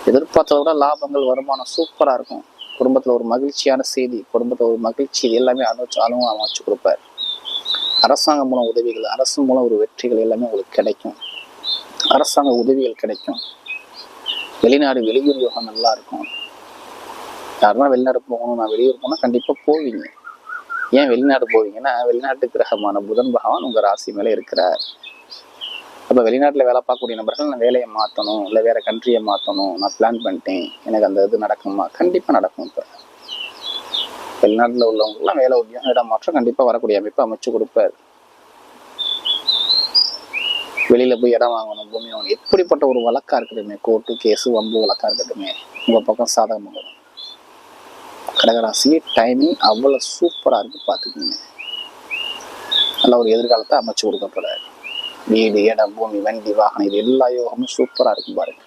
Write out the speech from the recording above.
எதிர்பார்த்ததை விட லாபங்கள், வருமானம் சூப்பரா இருக்கும். குடும்பத்துல ஒரு மகிழ்ச்சியான செய்தி, குடும்பத்துல ஒரு மகிழ்ச்சி, எல்லாமே அமைச்சு கொடுப்பார். அரசாங்கம் மூலம் உதவிகள், அரசு மூலம் ஒரு வெற்றிகள் எல்லாமே உங்களுக்கு கிடைக்கும். அரசாங்க உதவிகள் கிடைக்கும். வெளிநாடு வெளியூர் யோகம் நல்லா இருக்கும். யாருன்னா வெளிநாடு போகணும், நான் வெளியூர் போனா கண்டிப்பா போவீங்க. ஏன் வெளிநாடு போவீங்கன்னா, வெளிநாட்டு கிரகமான புதன் பகவான் உங்க ராசி மேல இருக்கிறார். அப்ப வெளிநாட்டுல வேலை பார்க்கக்கூடிய நபர்கள், நான் வேலையை மாற்றணும், இல்லை வேற கண்ட்ரியை மாற்றணும், நான் பிளான் பண்ணிட்டேன், எனக்கு அந்த இது நடக்குமா? கண்டிப்பா நடக்கும். இப்ப வெளிநாட்டுல உள்ளவங்கெல்லாம் வேலை, உத்தியோகம், இடம் மாற்றம் கண்டிப்பா வரக்கூடிய அமைப்பு அமைச்சு கொடுப்பாரு. வெளியில போய் இடம் வாங்கணும், பூமி வாங்கணும், எப்படிப்பட்ட ஒரு வழக்கா இருக்கட்டுமே, கோர்ட்டு கேஸு வம்பு வழக்கா இருக்கட்டுமே, உங்க பக்கம் சாதகம் வரும். கடகராசி டைமிங் அவ்வளவு சூப்பரா இருக்கு, பாத்துக்கோங்க. நல்ல ஒரு எதிர்காலத்தை அமைச்சு கொடுக்கப்படாது. வீடு, இடம், பூமி, வண்டி, வாகனம், இது எல்லா யோகமும் சூப்பரா இருக்கும் பாருங்க.